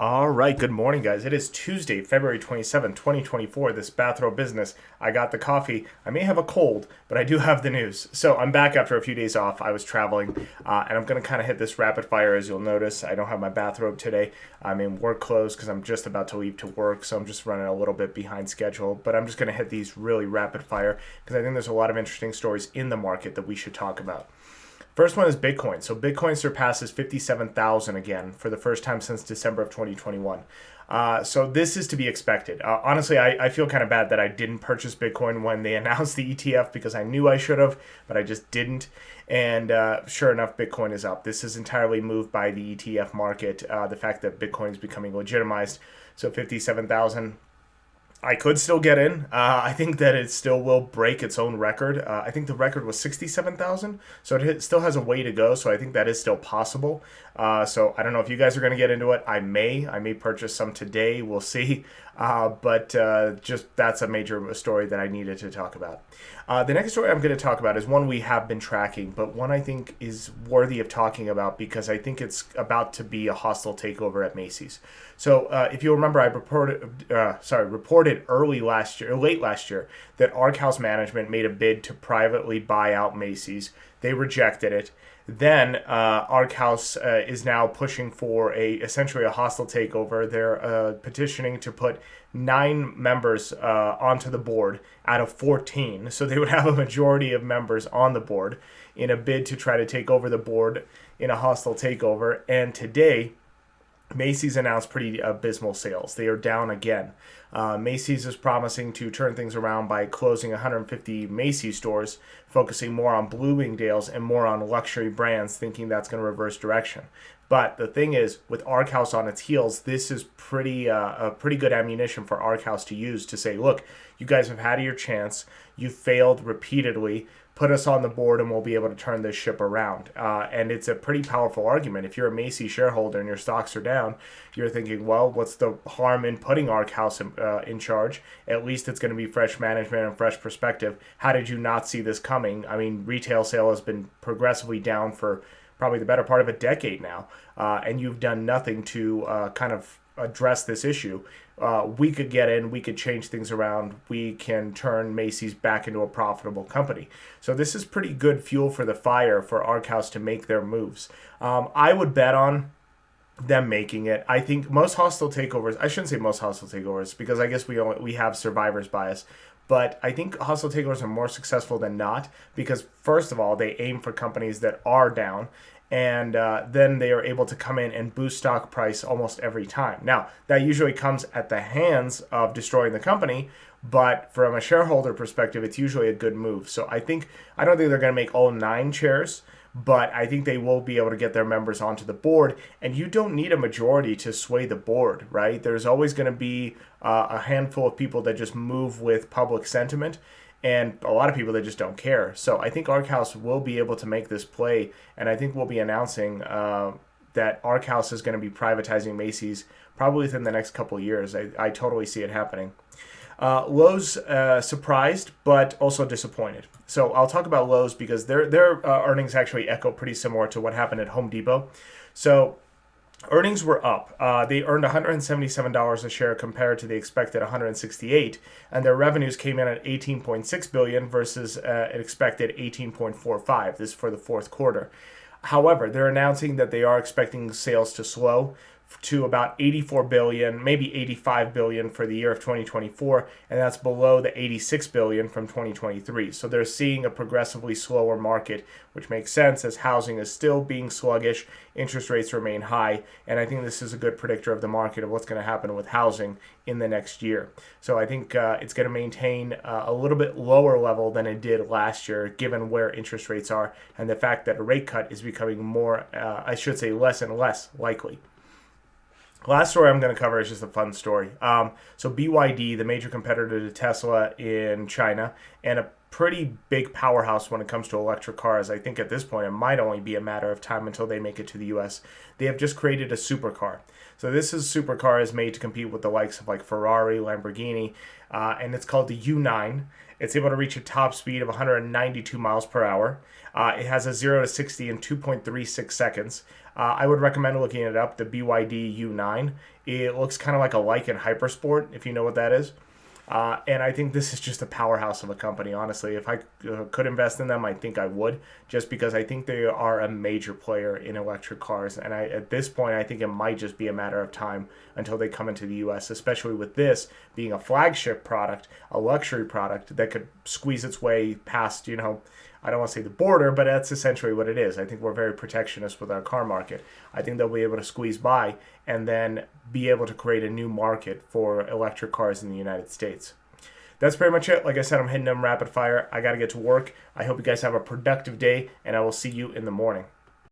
All right, good morning, guys. It is Tuesday, February 27th, 2024. This bathrobe business. I got the coffee. I may have a cold, but I do have the news. So I'm back after a few days off. I was traveling, and I'm going to kind of hit this rapid fire. As you'll notice, I don't have my bathrobe today. I'm in work clothes because I'm just about to leave to work, so I'm just running a little bit behind schedule. But I'm just going to hit these really rapid fire because I think there's a lot of interesting stories in the market that we should talk about. First one is Bitcoin. So Bitcoin surpasses 57,000 again for the first time since December of 2021. So this is to be expected. Honestly, I feel kind of bad that I didn't purchase Bitcoin when they announced the ETF because I knew I should have, but I just didn't. And sure enough, Bitcoin is up. This is entirely moved by the ETF market, the fact that Bitcoin is becoming legitimized. So 57,000. I could still get in. I think that it still will break its own record. I think the record was 67,000, so it still has a way to go. So I think that is still possible. So I don't know if you guys are going to get into it. I may purchase some today. We'll see. But just that's a major story that I needed to talk about. The next story I'm going to talk about is one we have been tracking, but one I think is worthy of talking about because I think it's about to be a hostile takeover at Macy's. So if you remember, I reported late last year, that Arkhouse Management made a bid to privately buy out Macy's. They rejected it. Then Arkhouse is now pushing for essentially a hostile takeover. They're petitioning to put 9 members onto the board out of 14. So they would have a majority of members on the board in a bid to try to take over the board in a hostile takeover. And today, Macy's announced pretty abysmal sales. They are down again. Macy's is promising to turn things around by closing 150 Macy's stores, focusing more on bloomingdales and more on luxury brands, thinking that's going to reverse direction. But the thing is, with Arkhouse on its heels, this is a pretty good ammunition for Arkhouse to use to say, look, you guys have had your chance. You failed repeatedly. Put us on the board and we'll be able to turn this ship around. And it's a pretty powerful argument. If you're a Macy shareholder and your stocks are down, you're thinking, well, what's the harm in putting Arkhouse in charge? At least it's going to be fresh management and fresh perspective. How did you not see this coming? I mean, retail sale has been progressively down for probably the better part of a decade now. And you've done nothing to kind of address this issue. We could get in, we could change things around, we can turn Macy's back into a profitable company. So this is pretty good fuel for the fire for Arkhouse to make their moves. I would bet on them making it. I think most hostile takeovers, I shouldn't say most hostile takeovers because I guess we have survivor's bias. But I think hostile takeovers are more successful than not because, first of all, they aim for companies that are down, and then they are able to come in and boost stock price almost every time. Now, that usually comes at the hands of destroying the company, but from a shareholder perspective, it's usually a good move. So I don't think they're going to make all 9 shares, but I think they will be able to get their members onto the board, and you don't need a majority to sway the board, right? There's always going to be a handful of people that just move with public sentiment, and a lot of people that just don't care. So I think Arkhouse will be able to make this play, and I think we'll be announcing that Arkhouse is going to be privatizing Macy's probably within the next couple of years. I totally see it happening. Lowe's surprised, but also disappointed. So I'll talk about Lowe's because their earnings actually echo pretty similar to what happened at Home Depot. So earnings were up. They earned $177 a share compared to the expected $168, and their revenues came in at $18.6 billion versus an expected $18.45. This is for the fourth quarter. However, they're announcing that they are expecting sales to slow to about $84 billion, maybe $85 billion for the year of 2024, and that's below the $86 billion from 2023. So they're seeing a progressively slower market, which makes sense as housing is still being sluggish, interest rates remain high, and I think this is a good predictor of the market of what's going to happen with housing in the next year. So I think it's going to maintain a little bit lower level than it did last year, given where interest rates are and the fact that a rate cut is becoming less and less likely. Last story I'm going to cover is just a fun story. So BYD, the major competitor to Tesla in China, and a pretty big powerhouse when it comes to electric cars. I think at this point it might only be a matter of time until they make it to the US. They have just created a supercar. So supercar is made to compete with the likes of like Ferrari, Lamborghini, and it's called the U9. It's able to reach a top speed of 192 miles per hour. It has a 0 to 60 in 2.36 seconds. I would recommend looking it up, the BYD U9. It looks kind of like a Lykan Hypersport, if you know what that is. And I think this is just a powerhouse of a company, honestly. If I could invest in them, I think I would, just because I think they are a major player in electric cars. And at this point, I think it might just be a matter of time until they come into the US, especially with this being a flagship product, a luxury product that could squeeze its way past, I don't want to say the border, but that's essentially what it is. I think we're very protectionist with our car market. I think they'll be able to squeeze by and then be able to create a new market for electric cars in the United States. That's pretty much it. Like I said, I'm hitting them rapid fire. I got to get to work. I hope you guys have a productive day, and I will see you in the morning.